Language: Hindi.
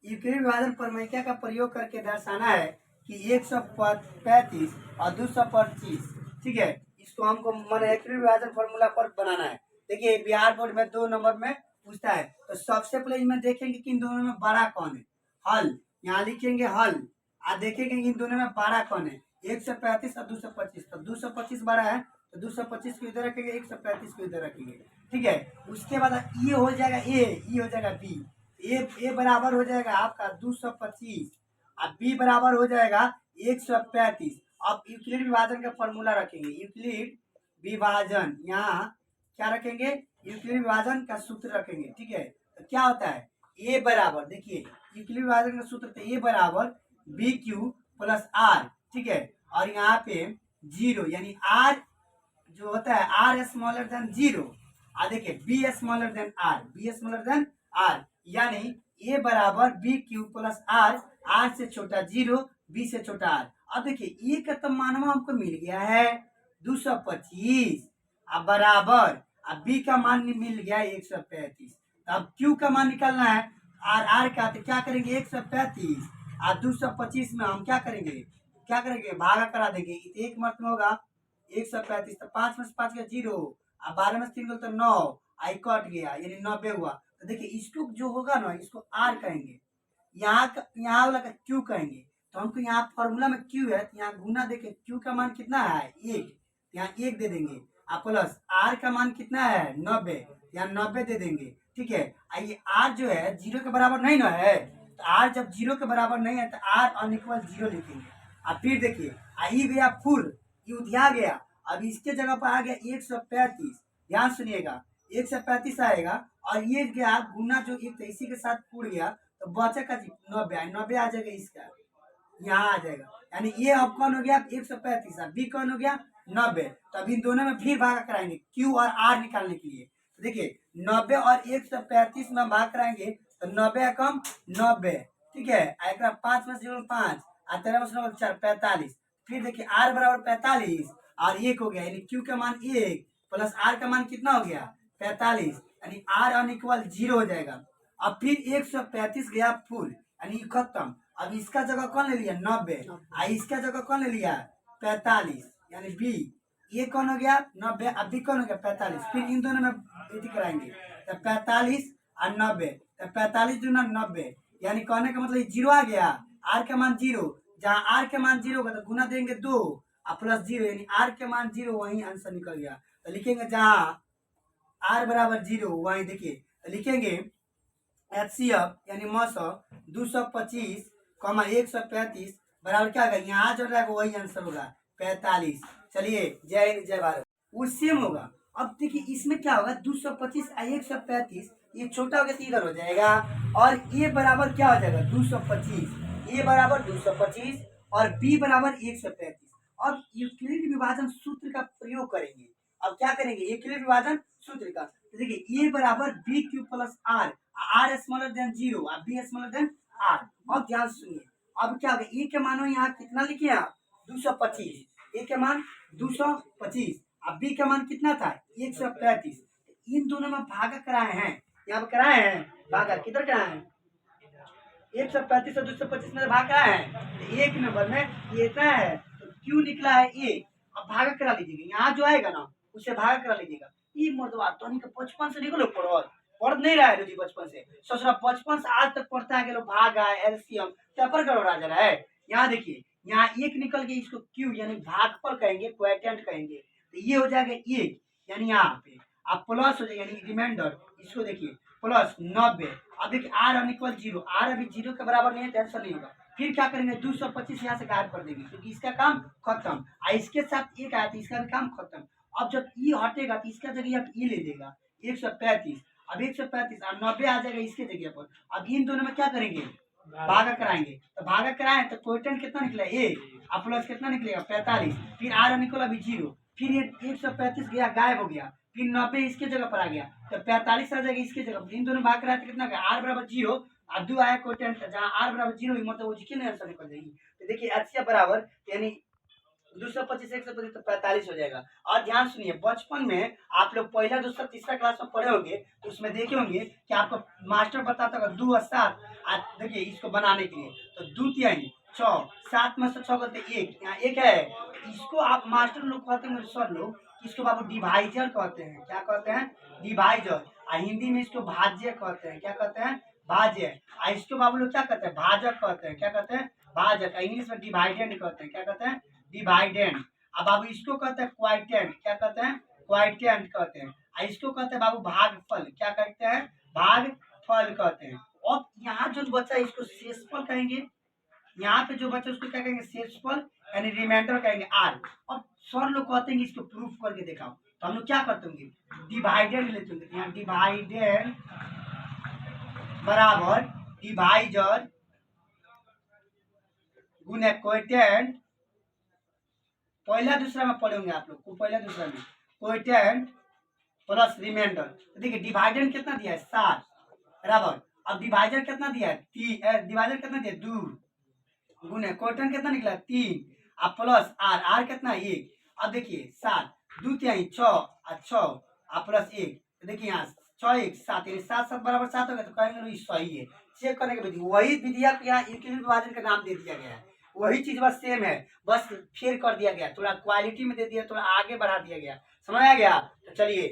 यूक्लिड विभाजन प्रमेय का प्रयोग करके दर्शाना है कि 135 और 225, ठीक है, इसको हमको मन यूक्लिड विभाजन फॉर्मूला पर बनाना है। देखिए बिहार बोर्ड में 2 नंबर में पूछता है, तो सबसे पहले इसमें देखेंगे कि इन दोनों में बड़ा कौन है। हल यहाँ लिखेंगे हल, और देखेंगे इन दोनों में बड़ा कौन है, 135 और 225। तो 225 बड़ा है तो 225 को इधर रखेंगे, 135 को इधर रखेंगे, ठीक है। उसके बाद ये हो जाएगा ये हो जाएगा बी। ए बराबर हो जाएगा आपका 225 और बी बराबर हो जाएगा 135। अब यूक्लिड विभाजन का फॉर्मूला रखेंगे, यूक्लिड विभाजन, यहाँ क्या रखेंगे, यूक्लिड विभाजन का सूत्र रखेंगे, ठीक है। तो क्या होता है, ए बराबर, देखिए यूक्लिड विभाजन का सूत्र तो ए बराबर बी क्यू प्लस आर, ठीक है। और यहाँ पे जीरो यानी आर जो होता है आर स्मॉलर देन जीरो, और देखिए B smaller than R, B smaller than R, यानी ए बराबर B Q plus R, R से छोटा जीरो, बी से छोटा आर। अब देखिए ए का तो मानवा हमको मिल गया है 225, अब बराबर अब बी का मान मिल गया 135। अब क्यू का मान निकालना है आर का, तो क्या करेंगे 135 और 225 में हम क्या करेंगे भागा करा देंगे, एक मत में होगा 135, तो 5 में से 5 गया 0, अब 12 में से 3 गया तो 9, आई कट गया यानी 90 हुआ। तो देखिए इसको जो होगा ना इसको आर कहेंगे, यहाँ वाला का क्यू कहेंगे। तो हमको यहाँ फॉर्मूला में क्यू है, तो यहाँ गुना देखे क्यू का मान कितना है 1, यहाँ 1 दे देंगे, और प्लस आर का मान कितना है 90, यहाँ 90 दे देंगे, ठीक है। ये आर जो है 0 के बराबर नहीं ना है, तो आर जब 0 के बराबर नहीं है तो आर अनइक्वल 0 लिखेंगे। अब फिर देखिए आई गया फुल, ये उधिया गया, अब इसके जगह पर आ गया 135, ध्यान सुनिएगा 135 आएगा, और ये गया गुना जो एक इसी के साथ पूड़ गया, तो बचा का 90, 90 आ जाएगा, इसका यहाँ आ जाएगा, यानी ये अब कौन हो गया 135, बी कौन हो गया 90। तो अभी इन दोनों में फिर भाग कराएंगे क्यू और आर निकालने के लिए। तो देखिए 90 और 135 में भाग कराएंगे तो 90 कम 90, ठीक है, एक 5 में से 5 और 13 में से 4 45। फिर देखिए आर बराबर 45 और 1 हो गया, यानी क्यू का मान 1 प्लस आर का मान कितना हो गया 45, यानी आर अनइक्वल 0 हो जाएगा। अब फिर 135 गया फुल यानी खत्म। अब इसका जगह कौन ले लिया 90, इसका जगह कौन ले लिया 45, यानी बी। ये कौन हो गया 90, अब बी कौन हो गया 45। फिर इन दोनों में बेटी कराएंगे तो 45 और 90, तो 45 दूना 90, यानी कहने का मतलब 0 आ गया, आर का मान 0, जहाँ आर के मान 0 होगा तो गुना देंगे 2 और प्लस 0, यानी आर के मान 0, वही आंसर निकल गया। तो लिखेंगे जहाँ आर बराबर 0 वही देखिए, तो लिखेंगे एचसीएफ यानी मौसौ 225 कॉमा 135 बराबर क्या होगा, यहाँ जो रहेगा वही आंसर होगा 45। चलिए जय हिंद जय भारत, वो सेम होगा। अब देखिए इसमें क्या होगा 225 और 135, ये छोटा हो गया तो इधर हो जाएगा, और ए बराबर क्या हो जाएगा 225, ए बराबर 225 और बी बराबर 135। अब यूक्लिड विभाजन सूत्र का प्रयोग करेंगे। अब क्या करेंगे यूक्लिड विभाजन सूत्र का, तो देखिए ए बराबर B Q plus R, R smaller than 0 और बी स्मॉलर देन आर। अब ध्यान सुनिए, अब क्या होगा ए के मानो यहाँ कितना लिखे आप 225, ए के मान 225 और बी का मान कितना था 135। इन दोनों में भागा कराए हैं, यहाँ पे कराए हैं भागा, किधर कराए हैं 135 और 225 में भाग कराए हैं, एक नंबर में ये इतना है तो क्यों निकला है ए। अब भागा करा लीजिएगा, यहाँ जो आएगा ना उससे भागा करा लीजिएगा। ये मर्दवा तो बचपन से निकलो पढ़ नहीं रहा है जी, बचपन से सोच रहा बचपन से आज तक पढ़ता है कि लोग भागा एलसीएम पेपर का राजा रहा है। यहाँ देखिए यहाँ एक निकल के इसको क्यू यानी भागफल कहेंगे, क्वोटिएंट कहेंगे, तो ये हो जाएगा एक, यानी यहाँ पे आप प्लस हो जाएगा यानी रिमाइंडर, इसको देखिए प्लस 90। अब देखिए आर अनइक्वल 0, आर अभी 0 के बराबर नहीं है, टेंशन नहीं होगा। फिर क्या करेंगे 225 यहाँ से गायब कर देंगे क्योंकि इसका काम खत्म, इसके साथ एक आया तो इसका भी काम खत्म। अब जब ई हटेगा तो इसका जगह आप ई ले लेगा 135, अब 135 और 90 आ जाएगा इसके जगह पर। अब इन दोनों में क्या करेंगे भागा कराएंगे, तो भागा कराए तो क्वोटिएंट कितना निकला ए और प्लस कितना निकलेगा 45, फिर आर निकला अभी 0, फिर ये 135 गया गायब हो गया, फिर 90 इसके जगह पर आ गया तो 45 आ जाएगा इसके जगह। इन दोनों भाग कराए तो कितना गया आर बराबर 0 और 2 आया क्वोटिएंट, जहाँ आर बराबर 0 मतलब वो जी के आंसर निकल जाएगी। तो देखिए एचसीएफ बराबर यानी 225 125 तो 45 हो जाएगा। और ध्यान सुनिए, बचपन में आप लोग पहला दूसरा तीसरा क्लास में पढ़े होंगे तो उसमें देखे होंगे कि आपको मास्टर बताता होगा 2 और 7। देखिए इसको बनाने के लिए तो 2 3 6, 7 में से 6 करते 1, यहाँ 1 है। इसको आप मास्टर लोग कहते हैं, सर लोग इसको बाबू डिवाइजर कहते हैं। क्या कहते हैं? डिवाइजर। और हिंदी में इसको भाज्य कहते हैं। क्या कहते हैं? भाज्य। और इसको बाबू लोग क्या कहते हैं? भाजक कहते हैं। क्या कहते हैं? भाजक। इंग्लिश में डिवाइडेंड कहते हैं। क्या कहते हैं? डिवाइडेंड। अब बाबू इसको कहते हैं क्वाइटेंट। क्या कहते हैं? क्वाइटेंट कहते हैं। और इसको कहते हैं बाबू भागफल। क्या कहते हैं? भागफल कहते हैं। अब यहाँ जो बच्चा इसको शेषफल कहेंगे, यहाँ पे जो बच्चे उसको क्या कहेंगे? शेषफल यानी रिमाइंडर कहेंगे आर। और सर लोग कहते हैं इसको प्रूफ करके दिखाओ, तो हम लोग क्या करते होंगे? डिवाइडेड लेते होंगे। यहाँ डिवाइडेड बराबर डिवाइजर गुने क्वोटिएंट। पहला दूसरा में पढ़े होंगे आप लोग को, पहला दूसरा में क्वोटिएंट प्लस रिमाइंडर। तो देखिए डिवाइडेंड कितना दिया है? 7 बराबर। अब डिवाइजर कितना दिया है? 3। डिवाइजर कितना दिया है? 2 गुने क्वोटिएंट कितना निकला? 3 और प्लस आर। आर कितना? 1। अब देखिए 7 2 3 6 और 6 और प्लस 1। तो देखिए यहाँ 6 1 7 यानी 7 7 बराबर 7 हो गया। तो कहेंगे सही है। चेक करने की विधि वही विधि को यहाँ यूक्लिड विभाजन का नाम दे दिया गया है। वही चीज बस सेम है, बस फिर कर दिया गया, थोड़ा क्वालिटी में दे दिया, थोड़ा आगे बढ़ा दिया गया। समझ आ गया? तो चलिए